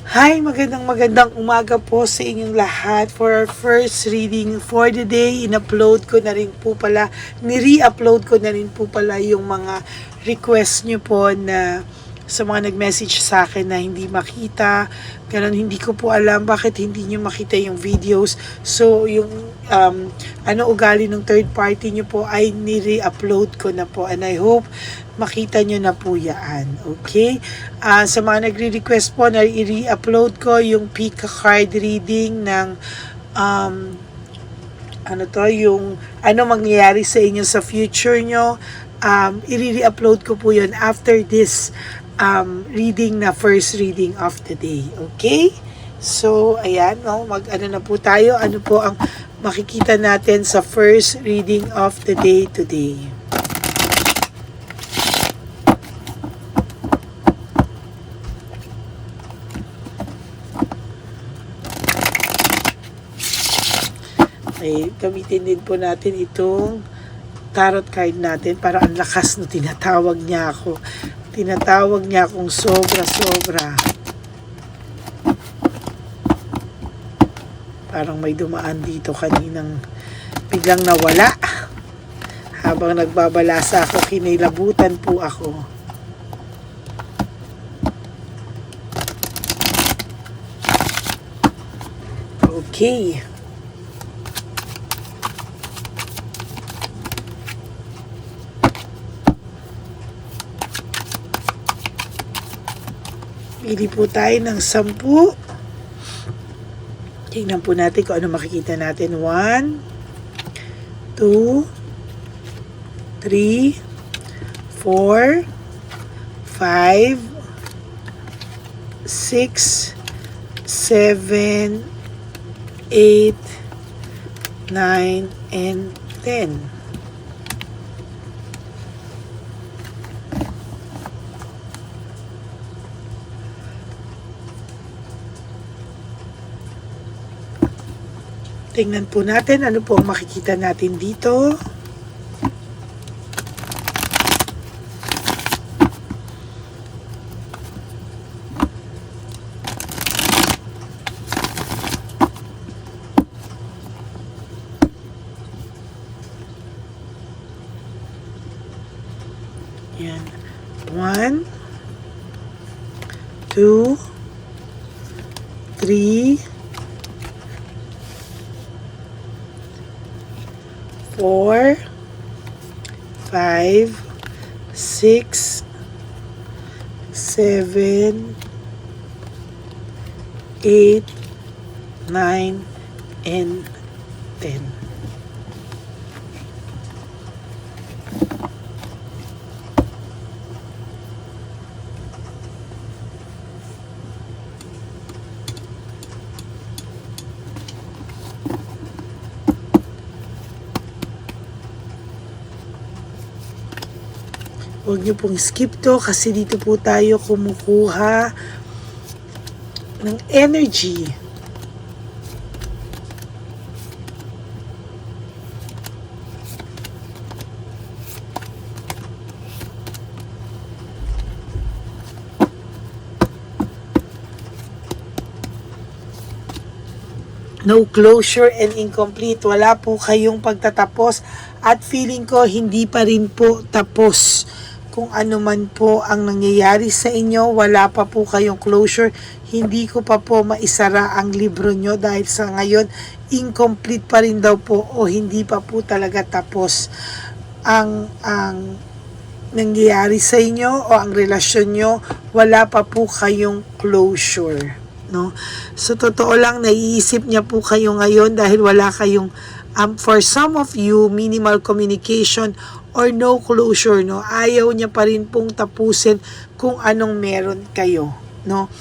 Hi, magandang umaga po sa inyong lahat. For our first reading for the day, in-upload ko na rin po pala, ni-re-upload ko na rin po pala yung mga request nyo po na sa mga nag-message sa akin na hindi makita. Ganun, hindi ko po alam bakit hindi nyo makita yung videos. So, yung ugali ng third party nyo po ay ni-re-upload ko na po. And I hope makita nyo na po yan. Okay? Sa mga nagre-request po na i-re-upload ko yung Pika card reading ng yung ano mangyayari sa inyo sa future nyo. I-re-upload ko po yun after this reading na first reading of the day. Okay? So, ayan, mag-ano na po tayo. Ano po ang makikita natin sa first reading of the day today? Okay, gamitin din po natin itong tarot card natin para ang lakas na tinatawag niya ako. Tinatawag niya akong sobra-sobra. Parang may dumaan dito kaninang biglang nawala. Habang nagbabalasa ako, kinilabutan po ako. Okay. Pili po tayo ng 10. Tingnan po natin kung ano makikita natin. 1, 2, 3, 4, 5, 6, 7, 8, 9, and 10. Tingnan po natin ano po ang makikita natin dito. Yan. 1, 2, 3, 4, 5, 6, 7, 8, 9, and 10. Huwag niyo pong skip to kasi dito po tayo kumukuha ng energy. No closure and incomplete. Wala po kayong pagtatapos at feeling ko hindi pa rin po tapos. Kung ano man po ang nangyayari sa inyo, wala pa po kayong closure. Hindi ko pa po maisara ang libro nyo dahil sa ngayon, incomplete pa rin daw po o hindi pa po talaga tapos ang nangyayari sa inyo o ang relasyon nyo, wala pa po kayong closure. No? So, totoo lang, naiisip niya po kayo ngayon dahil wala kayong, for some of you, minimal communication or no closure, no? Ayaw niya pa rin pong tapusin kung anong meron kayo, no?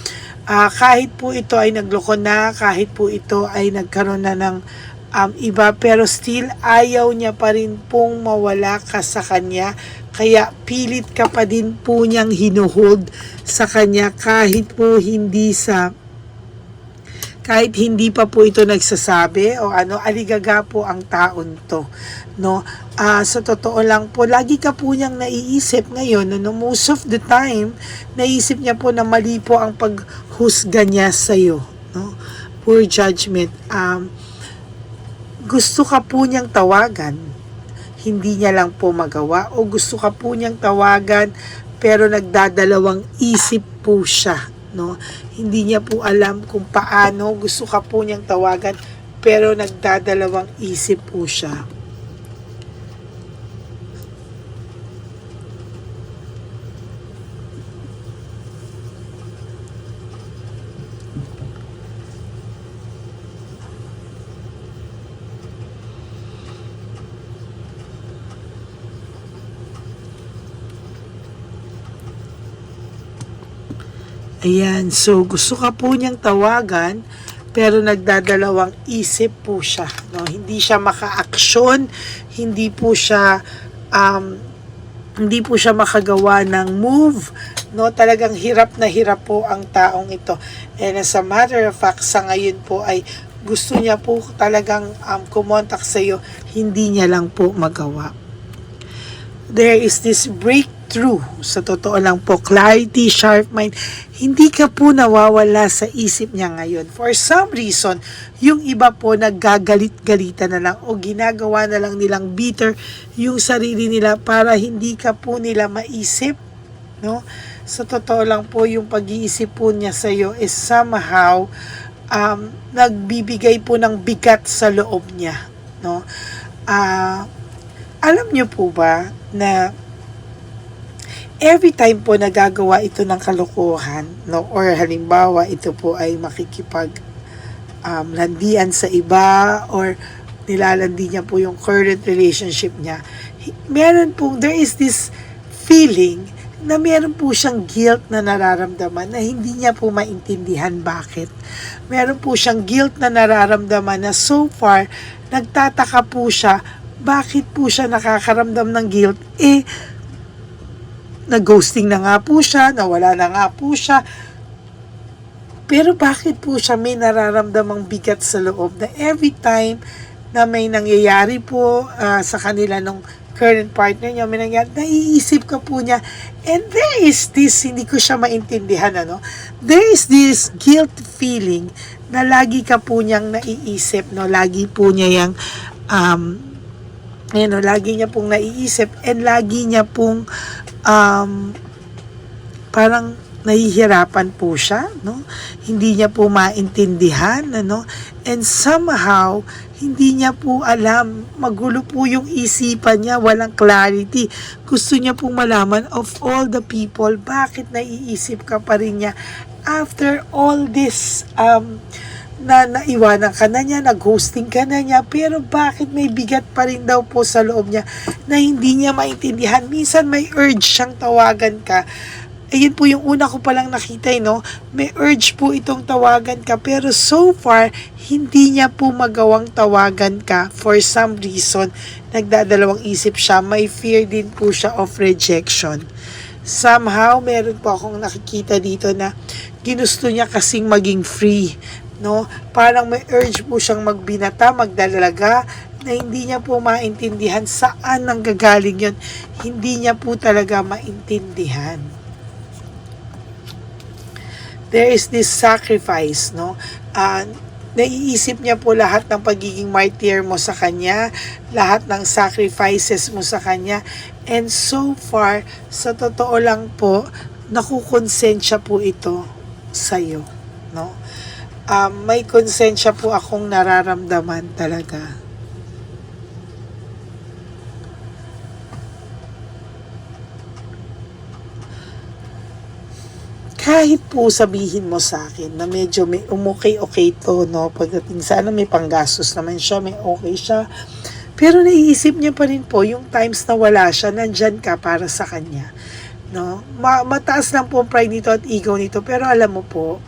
Kahit po ito ay nagloko na, kahit po ito ay nagkaroon na ng iba, pero still ayaw niya pa rin pong mawala ka sa kanya, kaya pilit ka pa din po niyang hinuhold sa kanya kahit hindi pa po ito nagsasabi o aligaga po ang taon to, no? Sa totoo lang po, lagi ka po niyang naiisip ngayon, most of the time, naisip niya po na mali po ang paghusga niya sa'yo, no? Poor judgment. Gusto ka po niyang tawagan, hindi niya lang po magawa, o gusto ka po niyang tawagan, pero nagdadalawang isip po siya, no? Hindi niya po alam kung paano, gusto ka po niyang tawagan, pero nagdadalawang isip po siya. Ayan, so gusto ka po niyang tawagan, pero nagdadalawang isip po siya, no? Hindi siya maka-aksyon, hindi po siya makagawa ng move, no? Talagang hirap na hirap po ang taong ito. And as a matter of fact, sa ngayon po ay gusto niya po talagang kumontak sa iyo, hindi niya lang po magawa. There is this breakthrough. Sa totoo lang po, clarity, sharp mind. Hindi ka po nawawala sa isip niya ngayon. For some reason, yung iba po naggagalit-galitan na lang o ginagawa na lang nilang bitter yung sarili nila para hindi ka po nila maisip, no? Sa totoo lang po, yung pag-iisip po niya sa iyo is somehow nagbibigay po ng bigat sa loob niya, no? Alam niyo po ba na every time po nagagawa ito ng kalokohan, no, or halimbawa ito po ay makikipag landian sa iba or nilalandi niya po yung current relationship niya, there is this feeling na meron po siyang guilt na nararamdaman na hindi niya po maintindihan bakit. Meron po siyang guilt na nararamdaman na so far nagtataka po siya bakit po siya nakakaramdam ng guilt, nag-ghosting na nga po siya, nawala na nga po siya, pero bakit po siya may nararamdamang bigat sa loob na every time na may nangyayari po sa kanila nung current partner niya, may nangyayari, naiisip ka po niya, and there is this, hindi ko siya maintindihan, there is this guilt feeling na lagi ka po niyang naiisip, no? Lagi po niya yung lagi niya pong naiisip and lagi niya pong parang nahihirapan po siya, no? Hindi niya po maintindihan, and somehow hindi niya po alam, magulo po yung isipan niya, walang clarity. Gusto niya pong malaman of all the people, bakit naiisip ka pa rin niya after all this na naiwanan ka na niya, nag-hosting ka na niya, pero bakit may bigat pa rin daw po sa loob niya na hindi niya maintindihan. Minsan may urge siyang tawagan ka. Ayun po yung una ko palang nakita, may urge po itong tawagan ka, pero so far, hindi niya po magawang tawagan ka for some reason. Nagdadalawang isip siya, may fear din po siya of rejection. Somehow, meron po akong nakikita dito na ginusto niya kasing maging free, no? Parang may urge po siyang magbinata, magdalaga, na hindi niya po maintindihan saan nanggagaling yun. Hindi niya po talaga maintindihan. There is this sacrifice, no? Naiisip niya po lahat ng pagiging martyr mo sa kanya, lahat ng sacrifices mo sa kanya, and so far, sa totoo lang po, nakukonsensya po ito sa'yo, no? May konsensya po akong nararamdaman talaga. Kahit po sabihin mo sa akin na medyo may okay to, no? Pagdating sa may panggastos naman siya, may okay siya. Pero naiisip niya pa rin po yung times na wala siya, nandyan ka para sa kanya, no? Mataas lang po ang pride nito at ego nito, pero alam mo po,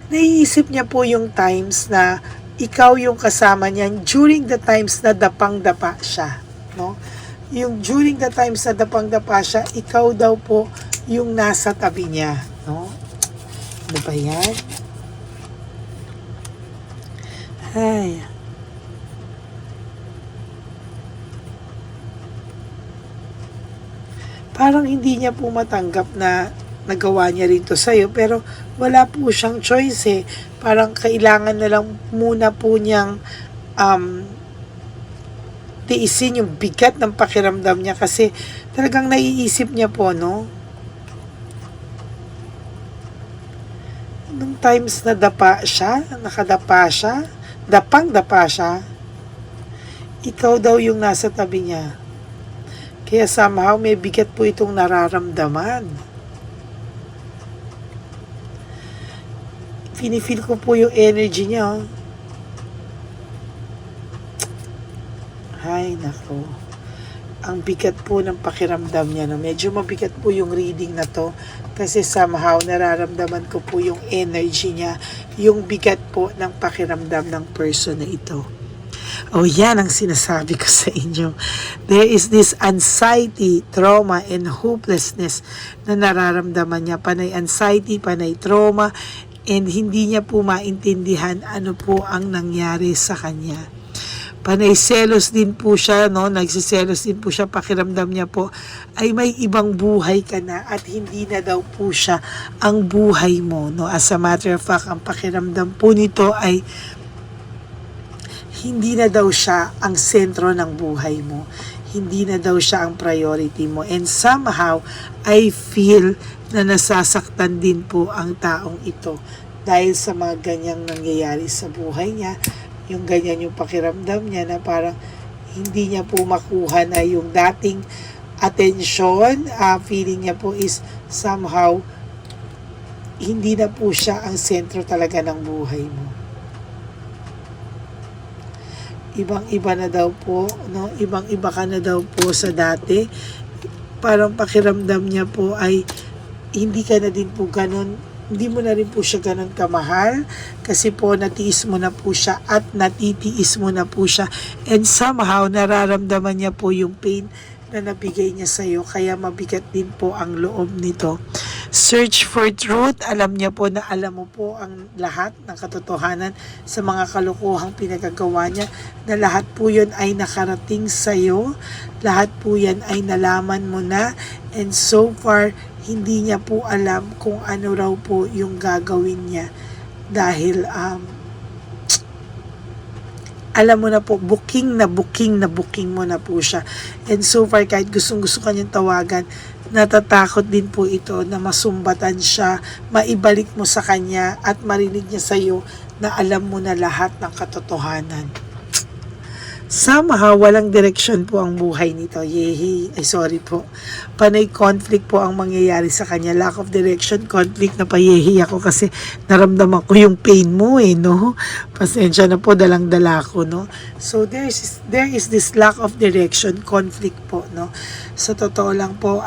naiisip niya po yung times na ikaw yung kasama niya during the times na dapang-dapa siya, no? Yung during the times na dapang-dapa siya, ikaw daw po yung nasa tabi niya, no? Ano ba yan? Ay. parang hindi niya po matanggap na nagawa niya rin to sa'yo, pero wala po siyang choice eh. Parang kailangan na lang muna po niyang tiisin yung bigat ng pakiramdam niya kasi talagang naiisip niya po, no? Nung times na nakadapa siya, dapang-dapa siya, ikaw daw yung nasa tabi niya. Kaya somehow may bigat po itong nararamdaman. Pinifeel ko po yung energy niya. Oh. Ay, nako. Ang bigat po ng pakiramdam niya. No? Medyo mabigat po yung reading na to. Kasi somehow nararamdaman ko po yung energy niya. Yung bigat po ng pakiramdam ng person na ito. Oh, yan ang sinasabi ko sa inyo. There is this anxiety, trauma, and hopelessness na nararamdaman niya. Panay anxiety, panay trauma, and hindi niya po maintindihan ano po ang nangyari sa kanya. Panay selos din po siya, no? Nagsiselos din po siya, pakiramdam niya po ay may ibang buhay ka na at hindi na daw po siya ang buhay mo, no? As a matter of fact, ang pakiramdam po nito ay hindi na daw siya ang sentro ng buhay mo. Hindi na daw siya ang priority mo. And somehow, I feel na nasasaktan din po ang taong ito dahil sa mga ganyang nangyayari sa buhay niya. Yung ganyan yung pakiramdam niya na parang hindi niya po makuha na yung dating atensyon. Feeling niya po is somehow hindi na po siya ang sentro talaga ng buhay mo. Ibang-iba na daw po, no? Ibang-iba ka na daw po sa dati. Parang pakiramdam niya po ay hindi ka na din po ganun. Hindi mo na rin po siya ganun kamahal kasi po natiis mo na po siya at natitiis mo na po siya. And somehow nararamdaman niya po yung pain na nabigay niya sa iyo, kaya mabigat din po ang loob nito. Search for truth. Alam niya po na alam mo po ang lahat ng katotohanan sa mga kalokohang pinagagawa niya, na lahat po yun ay nakarating sa iyo. Lahat po yan ay nalaman mo na, and so far hindi niya po alam kung ano raw po yung gagawin niya dahil alam mo na po, booking mo na po siya. And so far, kahit gustong-gusto kanyang tawagan, natatakot din po ito na masumbatan siya, maibalik mo sa kanya at marinig niya sa iyo na alam mo na lahat ng katotohanan. Somehow, walang direksyon po ang buhay nito. Sorry po. Panay conflict po ang mangyayari sa kanya. Lack of direction, conflict, na payehi ako kasi naramdaman ko yung pain mo no? Pasensya na po, dalang-dala ko, no? So, there is this lack of direction, conflict po, no? Sa totoo lang po,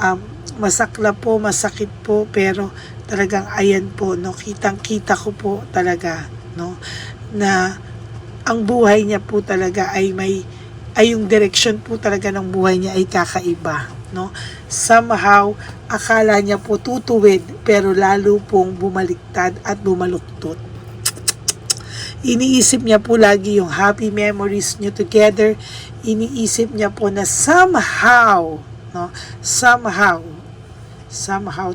masakla po, masakit po, pero talagang ayan po, no? Kitang-kita ko po talaga, no? Na ang buhay niya po talaga ay yung direction po talaga ng buhay niya ay kakaiba, no? Somehow, akala niya po tutuwid, pero lalo pong bumaliktad at bumaluktot. Iniisip niya po lagi yung happy memories niyo together. Iniisip niya po na somehow, no? Somehow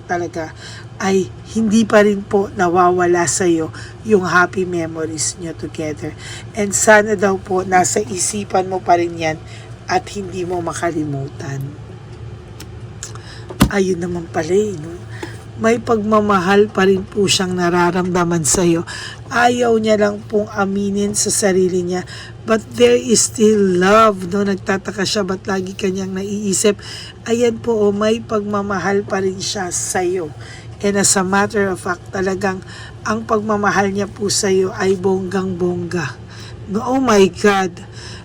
talaga ay hindi pa rin po nawawala sa iyo yung happy memories niyo together. And sana daw po nasa isipan mo pa rin yan at hindi mo makalimutan. Ayun naman pala no? May pagmamahal pa rin po siyang nararamdaman sa iyo. Ayaw niya lang pong aminin sa sarili niya. But there is still love, no? Nagtataka siya ba't lagi kanyang naiisip. Ayan po, may pagmamahal pa rin siya sa iyo. And as a matter of fact, talagang ang pagmamahal niya po sa iyo ay bonggang-bongga. No, oh my God.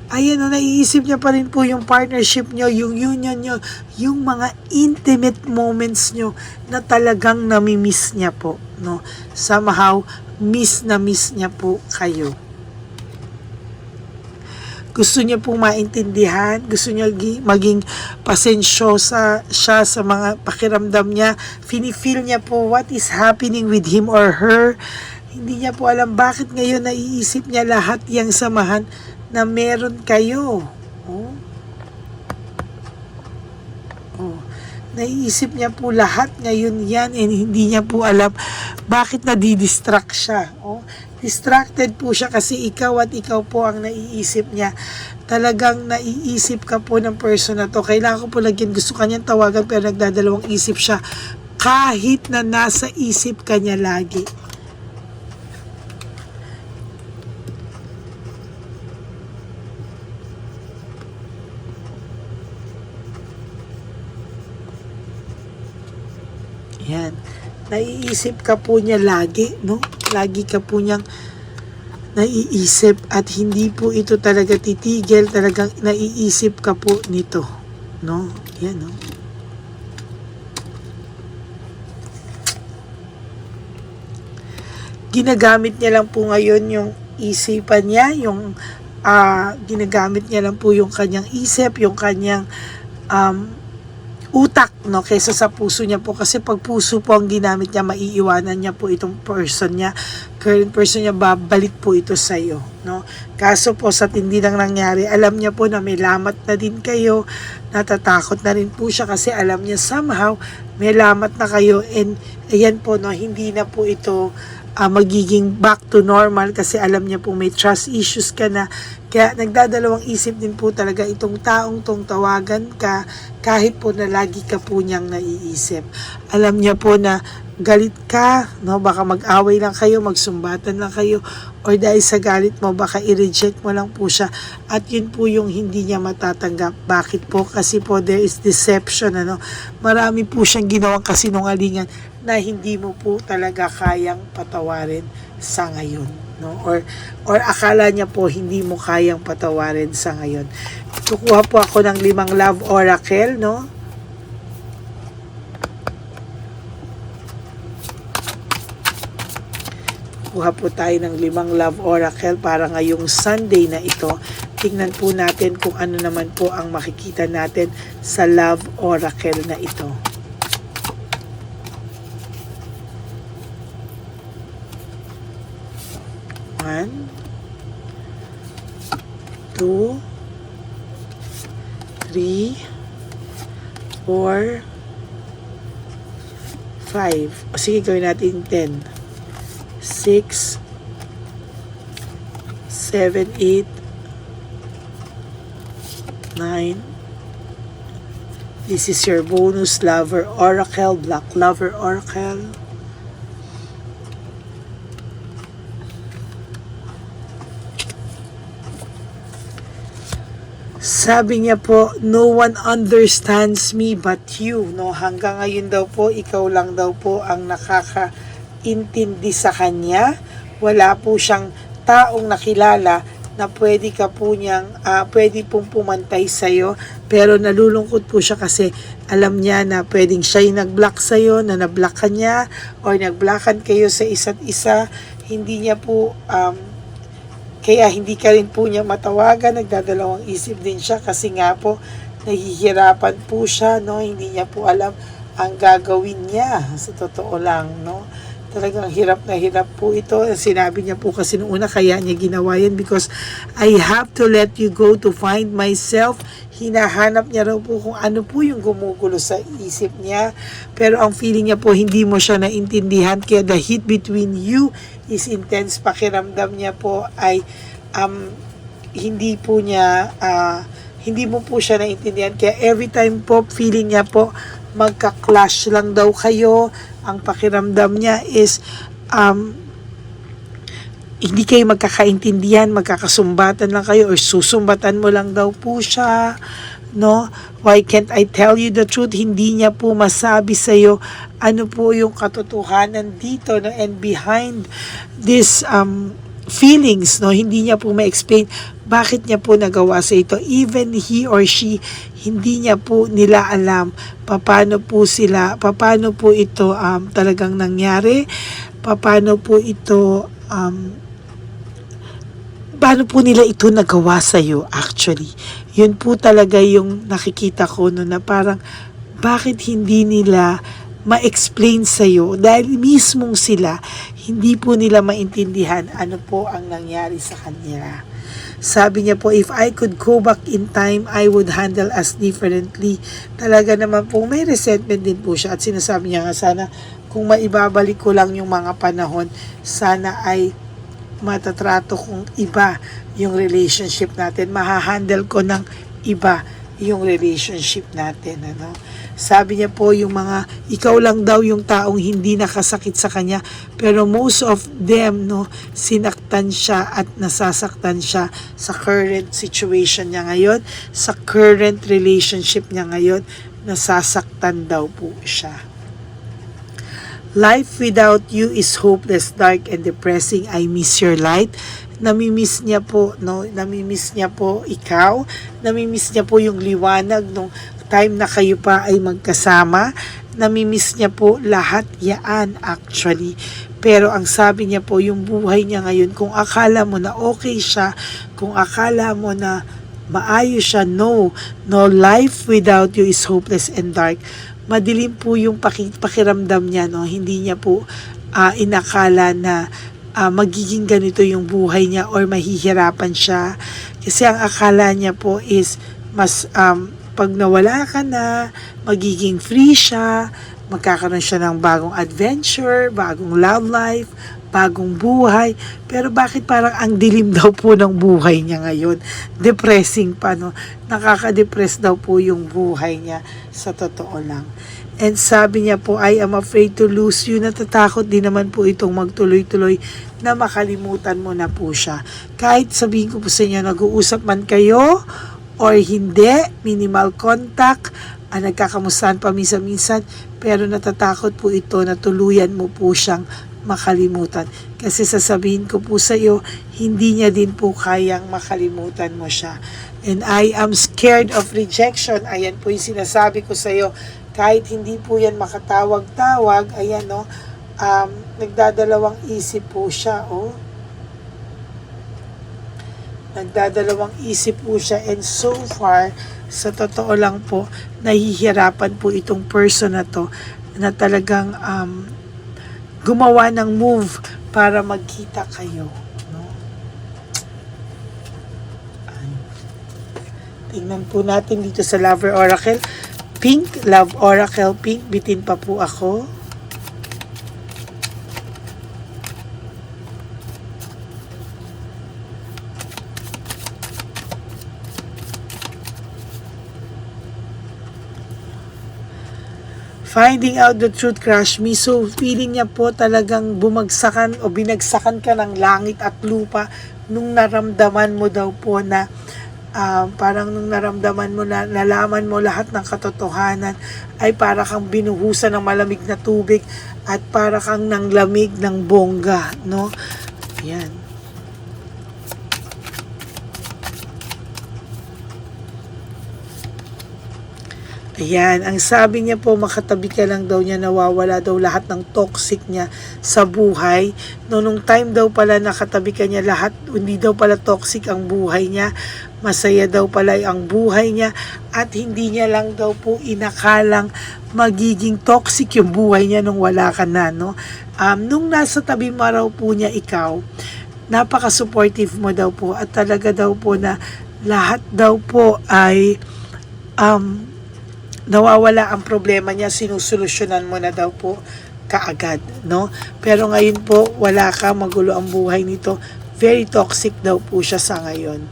Ayan, naiisip niya pa rin po yung partnership niyo, yung union niyo, yung mga intimate moments niyo na talagang namimiss niya po. No? Somehow, miss niya po kayo. Gusto niya pong maintindihan, gusto niya maging pasensyosa siya sa mga pakiramdam niya. Feel niya po what is happening with him or her. Hindi niya po alam bakit ngayon naiisip niya lahat yung samahan na meron kayo. Naiisip niya po lahat ngayon yan and hindi niya po alam bakit nadidistract siya. Oh, distracted po siya kasi ikaw at ikaw po ang naiisip niya. Talagang naiisip ka po ng person na to. Kailangan ko po lagyan, gusto kanyang tawagan pero nagdadalawang isip siya. Kahit na nasa isip ka niya lagi. Yan. Naiisip ka po niya lagi, no? Lagi ka po niyang naiisip at hindi po ito talaga titigil. Talagang naiisip ka po nito, no? Yan, no? Ginagamit niya lang po ngayon yung isipan niya, yung ginagamit niya lang po yung kanyang isip, yung kanyang utak, no, kaysa sa puso niya po, kasi pag puso po ang ginamit niya, maiiwanan niya po itong person niya, current person niya, babalik po ito sa iyo, no. Kaso po sa tindi ng nangyari, alam niya po na may lamat na din kayo, natatakot na rin po siya kasi alam niya somehow may lamat na kayo, and ayan po, no, hindi na po ito magiging back to normal kasi alam niya po may trust issues ka na. Kaya nagdadalawang isip din po talaga itong taong tong tawagan ka kahit po na lagi ka po niyang naiisip. Alam niya po na galit ka, no? Baka mag-away lang kayo, magsumbatan lang kayo, or dahil sa galit mo, baka i-reject mo lang po siya. At yun po yung hindi niya matatanggap. Bakit po? Kasi po there is deception, ano? Marami po siyang ginawang kasinungalingan na hindi mo po talaga kayang patawarin sa ngayon, no? Or akala niya po hindi mo kayang patawarin sa ngayon. Kukuha po ako ng 5 love oracle, no? Kuha po tayo ng 5 love oracle para ngayong Sunday na ito. Tingnan po natin kung ano naman po ang makikita natin sa love oracle na ito. 1, 2, 3, 4, 5. O sige, gawin natin 10. 6, 7, 8, 9. This is your bonus lover oracle, black lover oracle. Sabi niya po, no one understands me but you, no? Hanggang ngayon daw po, ikaw lang daw po ang nakakaintindi sa kanya. Wala po siyang taong nakilala na pwede ka po niyang, pwede pong pumantay sa'yo. Pero nalulungkot po siya kasi alam niya na pwedeng siya yung nag-block sa'yo, na na-block ka niya, or nag-blockan kayo sa isa't isa. Hindi niya po, kaya hindi ka rin po niya matawagan, nagdadalawang isip din siya kasi nga po nahihirapan po siya, no? Hindi niya po alam ang gagawin niya. Sa totoo lang, no? Talagang hirap na hirap po ito. Sinabi niya po kasi noong una kaya niya ginawa yan because I have to let you go to find myself. Hinahanap niya raw po kung ano po yung gumugulo sa isip niya. Pero ang feeling niya po hindi mo siya naintindihan. Kaya the heat between you is intense. Pakiramdam niya po ay hindi po niya hindi mo po siya naintindihan. Kaya every time po feeling niya po magka-clash lang daw kayo. Ang pakiramdam niya is hindi kayo magkakaintindihan, magkakasumbatan lang kayo or susumbatan mo lang daw po siya, no? Why can't I tell you the truth? Hindi niya po masabi sa iyo ano po yung katotohanan dito, no? And behind this feelings, no? Hindi niya po ma-explain bakit niya po nagawa sa ito. Even he or she, hindi niya po nila alam paano po ito talagang nangyari, paano po ito paano po nila ito nagawa sa iyo actually. Yun po talaga yung nakikita ko, no, na parang bakit hindi nila ma-explain sa iyo dahil mismong sila hindi po nila maintindihan ano po ang nangyari sa kanila. Sabi niya po, if I could go back in time, I would handle us differently. Talaga naman po, may resentment din po siya. At sinasabi niya nga, sana kung maibabalik ko lang yung mga panahon, sana ay matatrato kong iba yung relationship natin. Mahahandle ko ng iba yung relationship natin. Ano? Sabi niya po, yung mga, ikaw lang daw yung taong hindi nakasakit sa kanya, pero most of them, no, sinaktan siya at nasasaktan siya sa current situation niya ngayon, sa current relationship niya ngayon, nasasaktan daw po siya. Life without you is hopeless, dark, and depressing. I miss your light. Namimiss niya po, no? Namimiss niya po ikaw. Namimiss niya po yung liwanag nung time na kayo pa ay magkasama. Namimiss niya po lahat yaan actually. Pero ang sabi niya po, yung buhay niya ngayon, kung akala mo na okay siya, kung akala mo na maayos siya, no. No, life without you is hopeless and dark. Madilim po yung pakiramdam niya, no? Hindi niya po inakala na magiging ganito yung buhay niya or mahihirapan siya. Kasi ang akala niya po is mas pag nawala ka na, magiging free siya, magkakaroon siya ng bagong adventure, bagong love life, bagong buhay. Pero bakit parang ang dilim daw po ng buhay niya ngayon? Depressing pa, no? Nakaka-depress daw po yung buhay niya sa totoo lang. And sabi niya po, I am afraid to lose you. Natatakot din naman po itong magtuloy-tuloy na makalimutan mo na po siya. Kahit sabihin ko po sa inyo, nag-uusap man kayo or hindi, minimal contact, nagkakamustahan pa minsan-minsan, pero natatakot po ito na tuluyan mo po siyang makalimutan. Kasi sasabihin ko po sa iyo, hindi niya din po kayang makalimutan mo siya. And I am scared of rejection. Ayan po yung sinasabi ko sa iyo. Kahit hindi po yan makatawag-tawag, ayan no, nagdadalawang isip po siya, oh. Nagdadalawang isip po siya, and so far, sa totoo lang po, nahihirapan po itong person na to, na talagang gumawa ng move para magkita kayo, no? Tingnan po natin dito sa Lover Oracle. Pink, Love Oracle Pink, bitin pa po ako. Finding out the truth, crush me. So, feeling niya po talagang bumagsakan o binagsakan ka ng langit at lupa nung naramdaman mo daw po na parang nung naramdaman mo na nalaman mo lahat ng katotohanan ay para kang binuhusan ng malamig na tubig at para kang nang lamig ng bongga, no? Ayan. Ayan, ang sabi niya po, makatabi ka lang daw niya, nawawala daw lahat ng toxic niya sa buhay. No, nung time daw pala nakatabi ka niya lahat, hindi daw pala toxic ang buhay niya. Masaya daw pala ang buhay niya at hindi niya lang daw po inakalang magiging toxic yung buhay niya nung wala ka na, no? Nung nasa tabi mo raw po niya ikaw, napaka-supportive mo daw po at talaga daw po na lahat daw po ay nawawala ang problema niya, sinusolusyonan mo na daw po kaagad, no? Pero ngayon po, wala ka, magulo ang buhay nito. Very toxic daw po siya sa ngayon.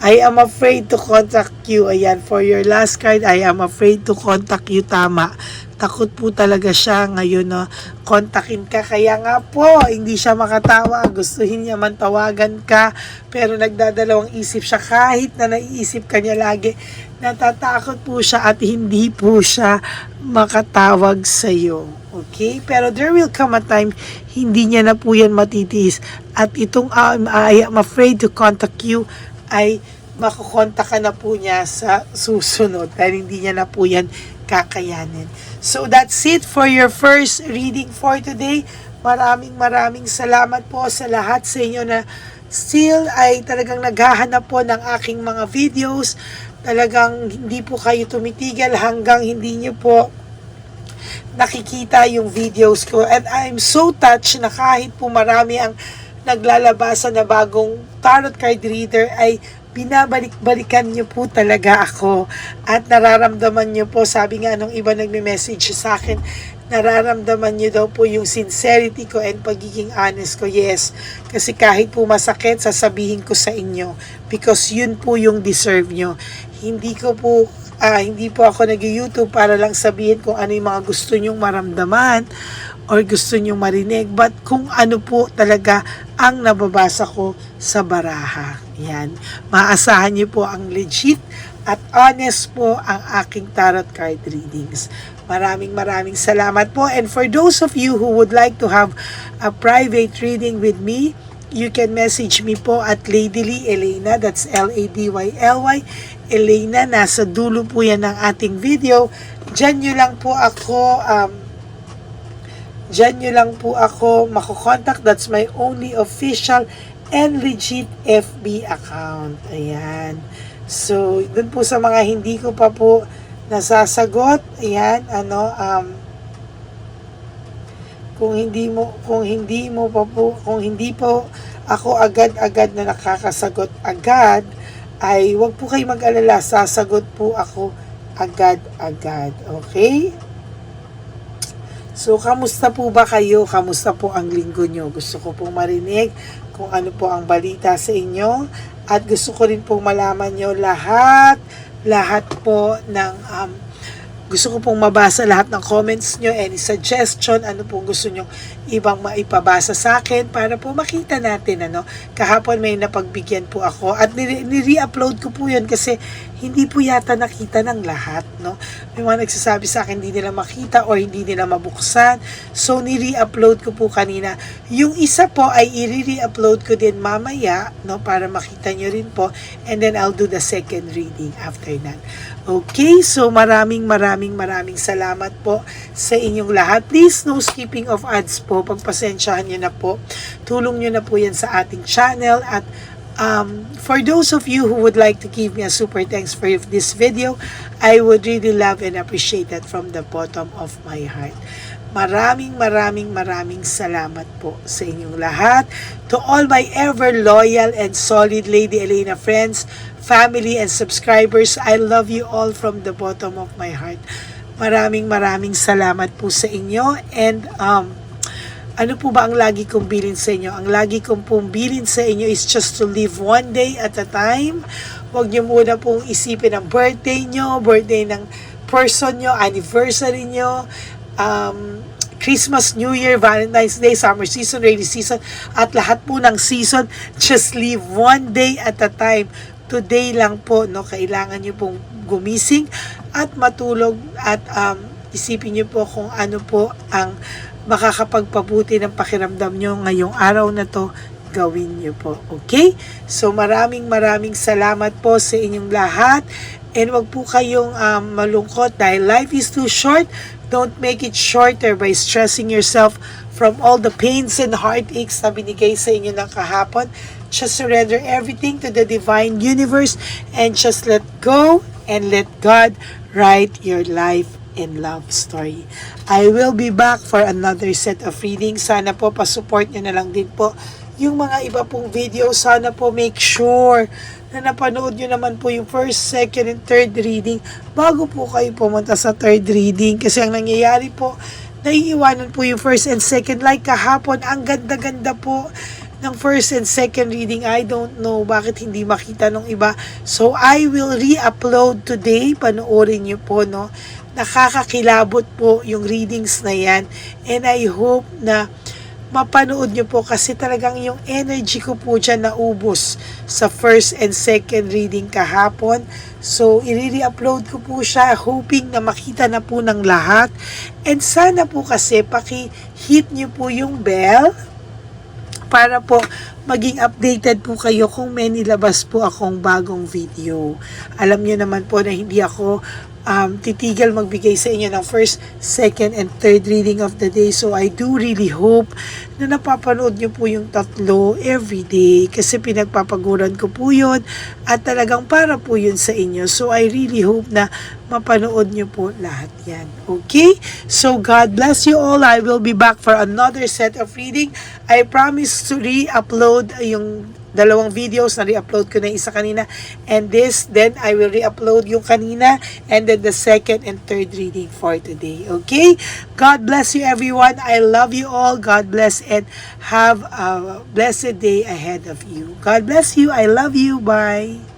I am afraid to contact you. Ayan, for your last card, I am afraid to contact you. Tama. Takot po talaga siya ngayon, no? Kontakin ka. Kaya nga po, hindi siya makatawa. Gustuhin niya man tawagan ka. Pero nagdadalawang isip siya. Kahit na naiisip ka niya lagi, natatakot po siya at hindi po siya makatawag sa iyo. Okay? Pero there will come a time, hindi niya na po yan matitiis. At itong I am afraid to contact you ay makukontak ka na po niya sa susunod dahil hindi niya na po yan kakayanin. So that's it for your first reading for today. Maraming salamat po sa lahat sa inyo na still ay talagang naghahanap po ng aking mga videos. Talagang hindi po kayo tumitigil hanggang hindi niyo po nakikita yung videos ko. And I'm so touched na kahit po marami ang naglalabasa na bagong tarot card reader ay binabalik-balikan niyo po talaga ako at nararamdaman niyo po, sabi nga nung iba nagme-message sa akin, nararamdaman niyo daw po yung sincerity ko and pagiging honest ko. Yes, kasi kahit po masakit, sasabihin ko sa inyo because yun po yung deserve nyo. Hindi po ako nag-YouTube para lang sabihin kung ano yung mga gusto nyong maramdaman or gusto nyong marinig, but kung ano po talaga ang nababasa ko sa baraha. Yan. Maasahan niyo po ang legit at honest po ang aking tarot card readings. Maraming salamat po. And for those of you who would like to have a private reading with me, you can message me po at Ladyly Elena. That's Ladyly Elena. Nasa dulo po yan ng ating video. Diyan nyo lang po ako makokontak. That's my only official and legit FB account. Ayan. So, dun po sa mga hindi ko pa po nasasagot, ayan, kung hindi po ako agad-agad na nakakasagot agad, ay wag po kayo mag-alala, sasagot po ako agad-agad. Okay? So, kamusta po ba kayo? Kamusta po ang linggo nyo? Gusto ko pong marinig kung ano po ang balita sa inyo. At gusto ko rin pong malaman nyo lahat po ng gusto ko pong mabasa lahat ng comments nyo, any suggestion, ano pong gusto nyo ibang maipabasa sa akin para po makita natin, Kahapon may napagbigyan po ako at nire-upload ko po yun kasi hindi po yata nakita ng lahat, May mga nagsasabi sa akin hindi nila makita or hindi nila mabuksan. So, nire-upload ko po kanina. Yung isa po ay i-re-upload ko din mamaya, para makita nyo rin po. And then, I'll do the second reading after that. Okay, so maraming salamat po sa inyong lahat. Please, no skipping of ads po. Pagpasensyahan nyo na po. Tulong nyo na po yan sa ating channel. At for those of you who would like to give me a super thanks for this video, I would really love and appreciate that from the bottom of my heart. Maraming salamat po sa inyong lahat. To all my ever loyal and solid Lady Elena friends, family and subscribers, I love you all from the bottom of my heart. Maraming salamat po sa inyo. And ano po ba ang lagi kong bilin sa inyo? Ang lagi kong pong bilin sa inyo is just to live one day at a time. Huwag nyo muna pong isipin ang birthday nyo, birthday ng person nyo, anniversary nyo, Christmas, New Year, Valentine's Day, summer season, rainy season, at lahat po ng season. Just live one day at a time. Today lang po, kailangan nyo pong gumising at matulog at isipin nyo po kung ano po ang makakapagpabuti ng pakiramdam nyo ngayong araw na to, gawin nyo po. Okay? So, maraming salamat po sa inyong lahat. And wag po kayong malungkot dahil life is too short. Don't make it shorter by stressing yourself from all the pains and heartaches na binigay sa inyo ng kahapon. Just surrender everything to the divine universe and just let go and let God write your life and love story. I will be back for another set of readings. Sana po pasupport nyo na lang din po yung mga iba pong video. Sana po make sure na napanood nyo naman po yung first, second, and third reading bago po kayo pumunta sa third reading. Kasi ang nangyayari po, naiiwanan po yung first and second. Like kahapon, ang ganda-ganda po ng first and second reading. I don't know bakit hindi makita ng iba. So, I will re-upload today. Panoorin nyo po, Nakakakilabot po yung readings na yan. And I hope na mapanood nyo po kasi talagang yung energy ko po dyan naubos sa first and second reading kahapon. So, i-re-upload ko po siya hoping na makita na po ng lahat. And sana po kasi paki-hit nyo po yung bell para po maging updated po kayo kung may nilabas po akong bagong video. Alam nyo naman po na hindi ako titigil magbigay sa inyo ng first, second, and third reading of the day. So I do really hope na napapanood nyo po yung tatlo everyday kasi pinagpapaguran ko po yun at talagang para po yun sa inyo. So I really hope na mapanood nyo po lahat yan. Okay? So God bless you all. I will be back for another set of reading. I promise to re-upload yung dalawang videos na re-upload ko na isa kanina and this, then I will re-upload yung kanina and then the second and third reading for today. Okay? God bless you everyone. I love you all. God bless and have a blessed day ahead of you. God bless you. I love you. Bye.